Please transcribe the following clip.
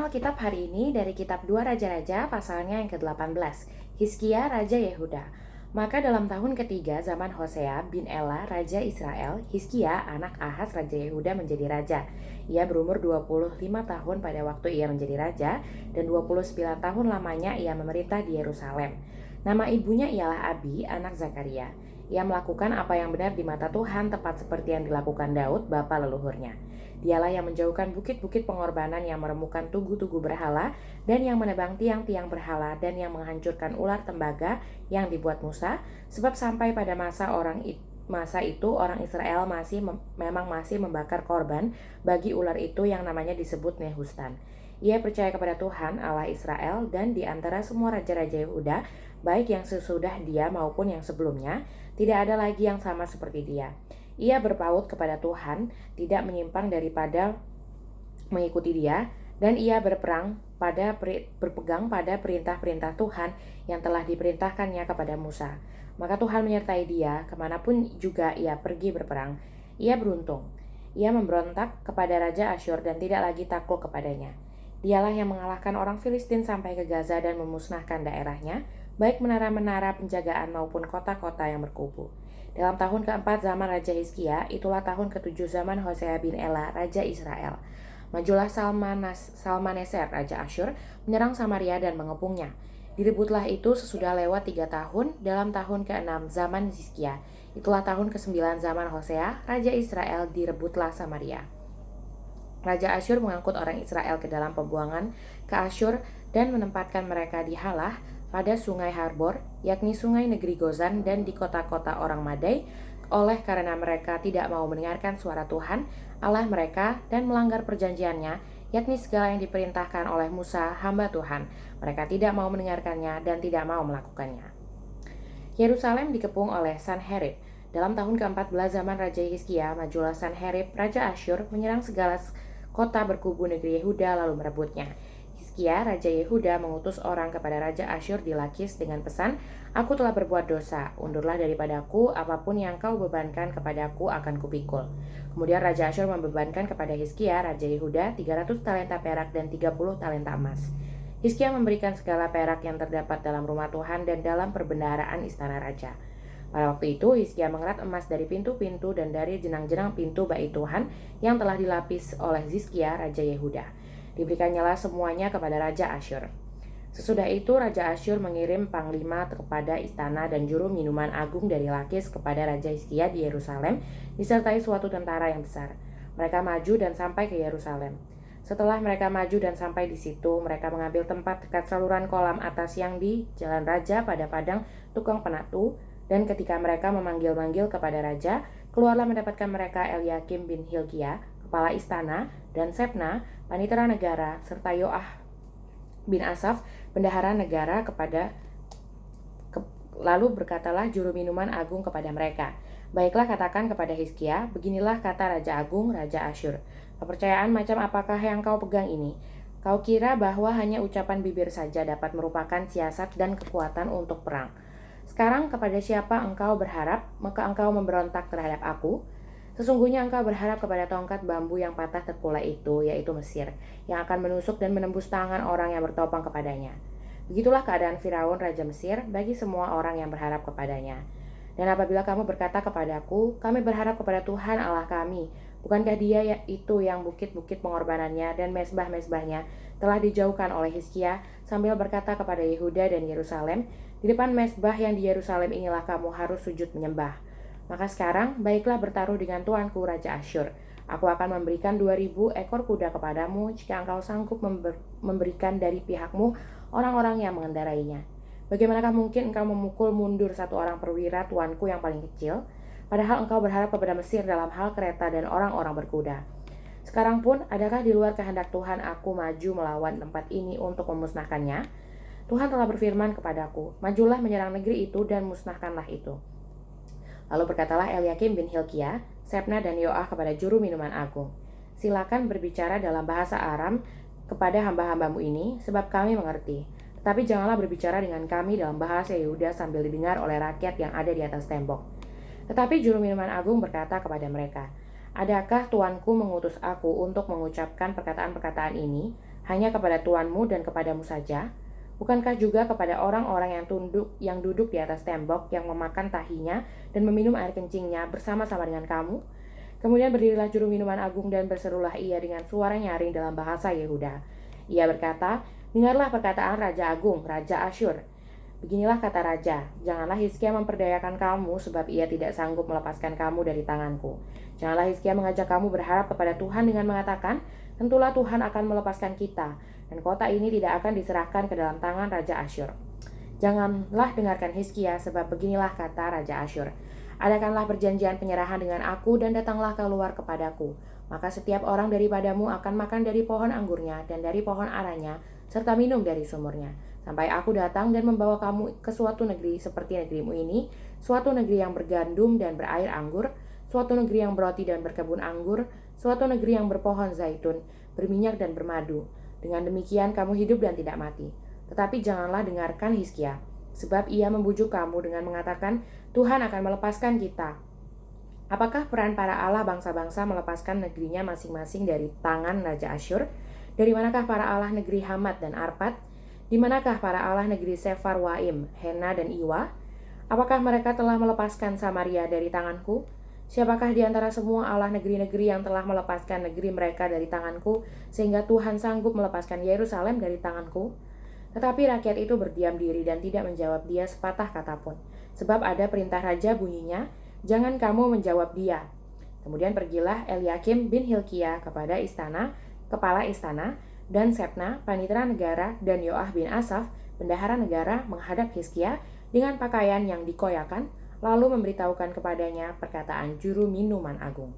Alkitab hari ini dari kitab 2 Raja-Raja pasalnya yang ke-18, Hizkia Raja Yehuda. Maka dalam tahun ketiga zaman Hosea bin Ela Raja Israel, Hizkia anak Ahaz Raja Yehuda menjadi raja. Ia berumur 25 tahun pada waktu ia menjadi raja dan 29 tahun lamanya ia memerintah di Yerusalem. Nama ibunya ialah Abi, anak Zakaria. Ia melakukan apa yang benar di mata Tuhan tepat seperti yang dilakukan Daud, bapa leluhurnya. Dialah yang menjauhkan bukit-bukit pengorbanan, yang meremukkan tugu-tugu berhala, dan yang menebang tiang-tiang berhala, dan yang menghancurkan ular tembaga yang dibuat Musa, sebab sampai pada masa itu orang Israel memang masih membakar korban bagi ular itu yang namanya disebut Nehustan. Ia percaya kepada Tuhan Allah Israel, dan di antara semua raja-raja Yehuda, baik yang sesudah dia maupun yang sebelumnya, tidak ada lagi yang sama seperti dia. Ia berpaut kepada Tuhan, tidak menyimpang daripada mengikuti dia, dan ia berpegang pada perintah-perintah Tuhan yang telah diperintahkannya kepada Musa. Maka Tuhan menyertai dia kemanapun juga ia pergi berperang. Ia beruntung. Ia memberontak kepada Raja Asyur dan tidak lagi takluk kepadanya. Dialah yang mengalahkan orang Filistin sampai ke Gaza dan memusnahkan daerahnya, baik menara-menara penjagaan maupun kota-kota yang berkubu. Dalam tahun keempat zaman Raja Hizkia, itulah tahun ketujuh zaman Hosea bin Ela, Raja Israel. Majulah Salmaneser, Raja Asyur, menyerang Samaria dan mengepungnya. Direbutlah itu sesudah lewat 3 tahun, dalam tahun ke-6 zaman Hizkia. Itulah tahun ke-9 zaman Hosea, Raja Israel, direbutlah Samaria. Raja Asyur mengangkut orang Israel ke dalam pembuangan ke Asyur dan menempatkan mereka di Halah, pada sungai Harbor, yakni sungai negeri Gozan, dan di kota-kota orang Madai, oleh karena mereka tidak mau mendengarkan suara Tuhan, Allah mereka, dan melanggar perjanjiannya, yakni segala yang diperintahkan oleh Musa, hamba Tuhan. Mereka tidak mau mendengarkannya dan tidak mau melakukannya. Yerusalem dikepung oleh Sanherib. Dalam tahun ke-14 zaman Raja Hizkia, majulah Sanherib, Raja Asyur, menyerang segala kota berkubu negeri Yehuda lalu merebutnya. Hizkia, Raja Yehuda, mengutus orang kepada Raja Asyur di Lakis dengan pesan, "Aku telah berbuat dosa, undurlah daripadaku, apapun yang kau bebankan kepadaku akan kupikul." Kemudian Raja Asyur membebankan kepada Hizkia, Raja Yehuda, 300 talenta perak dan 30 talenta emas. Hizkia memberikan segala perak yang terdapat dalam rumah Tuhan dan dalam perbendaharaan istana raja. Pada waktu itu, Hizkia mengerat emas dari pintu-pintu dan dari jenang-jenang pintu bait Tuhan yang telah dilapis oleh Hizkia, Raja Yehuda. Diberikannya semuanya kepada Raja Asyur. Sesudah itu Raja Asyur mengirim panglima kepada istana dan juru minuman agung dari Lakis kepada Raja Hizkia di Yerusalem, disertai suatu tentara yang besar. Mereka maju dan sampai ke Yerusalem. Setelah mereka maju dan sampai di situ, mereka mengambil tempat dekat saluran kolam atas yang di Jalan Raja pada padang tukang penatu, dan ketika mereka memanggil-manggil kepada raja, keluarlah mendapatkan mereka Eliakim bin Hilkia, kepala istana, dan Sebna, panitera negara, serta Yoah bin Asaf, bendahara negara lalu berkatalah juru minuman agung kepada mereka, "Baiklah, katakan kepada Hizkia, beginilah kata Raja Agung, Raja Asyur. Kepercayaan macam apakah yang kau pegang ini? Kau kira bahwa hanya ucapan bibir saja dapat merupakan siasat dan kekuatan untuk perang? Sekarang kepada siapa engkau berharap, maka engkau memberontak terhadap aku? Sesungguhnya engkau berharap kepada tongkat bambu yang patah terpulai itu, yaitu Mesir, yang akan menusuk dan menembus tangan orang yang bertopang kepadanya. Begitulah keadaan Firaun, Raja Mesir, bagi semua orang yang berharap kepadanya. Dan apabila kamu berkata kepadaku, kami berharap kepada Tuhan Allah kami, bukankah dia itu yang bukit-bukit pengorbanannya dan mesbah-mesbahnya telah dijauhkan oleh Hizkia, sambil berkata kepada Yehuda dan Yerusalem, di depan mesbah yang di Yerusalem inilah kamu harus sujud menyembah. Maka sekarang, baiklah bertaruh dengan tuanku Raja Asyur. Aku akan memberikan 2.000 ekor kuda kepadamu jika engkau sanggup memberikan dari pihakmu orang-orang yang mengendarainya. Bagaimanakah mungkin engkau memukul mundur satu orang perwira tuanku yang paling kecil, padahal engkau berharap kepada Mesir dalam hal kereta dan orang-orang berkuda? Sekarang pun, adakah di luar kehendak Tuhan aku maju melawan tempat ini untuk memusnahkannya? Tuhan telah berfirman kepadaku, majulah menyerang negeri itu dan musnahkanlah itu. Lalu berkatalah Eliakim bin Hilkia, Sebna dan Yoah kepada juru minuman agung, silakan berbicara dalam bahasa Aram kepada hamba-hambamu ini, sebab kami mengerti. Tetapi janganlah berbicara dengan kami dalam bahasa Yehuda sambil didengar oleh rakyat yang ada di atas tembok. Tetapi juru minuman agung berkata kepada mereka, adakah tuanku mengutus aku untuk mengucapkan perkataan-perkataan ini? hanya kepada tuanmu dan kepadamu saja? Bukankah juga kepada orang-orang yang duduk di atas tembok, yang memakan tahinya dan meminum air kencingnya bersama-sama dengan kamu?" Kemudian berdirilah juru minuman agung dan berserulah ia dengan suara nyaring dalam bahasa Yehuda. Ia berkata, "Dengarlah perkataan Raja Agung, Raja Asyur. Beginilah kata Raja, janganlah Hizkia memperdayakan kamu, sebab ia tidak sanggup melepaskan kamu dari tanganku. Janganlah Hizkia mengajak kamu berharap kepada Tuhan dengan mengatakan, tentulah Tuhan akan melepaskan kita, dan kota ini tidak akan diserahkan ke dalam tangan Raja Asyur. Janganlah dengarkan Hizkia, sebab beginilah kata Raja Asyur. Adakanlah perjanjian penyerahan dengan aku dan datanglah keluar kepadaku. Maka setiap orang daripadamu akan makan dari pohon anggurnya dan dari pohon aranya, serta minum dari sumurnya. Sampai aku datang dan membawa kamu ke suatu negeri seperti negerimu ini, suatu negeri yang bergandum dan berair anggur, suatu negeri yang beroti dan berkebun anggur, suatu negeri yang berpohon zaitun, berminyak dan bermadu. Dengan demikian kamu hidup dan tidak mati. Tetapi janganlah dengarkan Hizkia, sebab ia membujuk kamu dengan mengatakan, Tuhan akan melepaskan kita. Apakah peran para Allah bangsa-bangsa melepaskan negerinya masing-masing dari tangan Raja Asyur? Dari manakah para Allah negeri Hamat dan Arpad? Di manakah para Allah negeri Sefarwaim, Hena dan Iwa? Apakah mereka telah melepaskan Samaria dari tanganku? Siapakah di antara semua Allah negeri-negeri yang telah melepaskan negeri mereka dari tanganku, sehingga Tuhan sanggup melepaskan Yerusalem dari tanganku? Tetapi rakyat itu berdiam diri dan tidak menjawab dia sepatah kata pun. Sebab ada perintah raja bunyinya, jangan kamu menjawab dia. Kemudian pergilah Eliakim bin Hilkia kepada istana, kepala istana, dan Sebna, panitera negara, dan Yoah bin Asaf, bendahara negara, menghadap Hizkia dengan pakaian yang dikoyakan, lalu memberitahukan kepadanya perkataan juru minuman agung.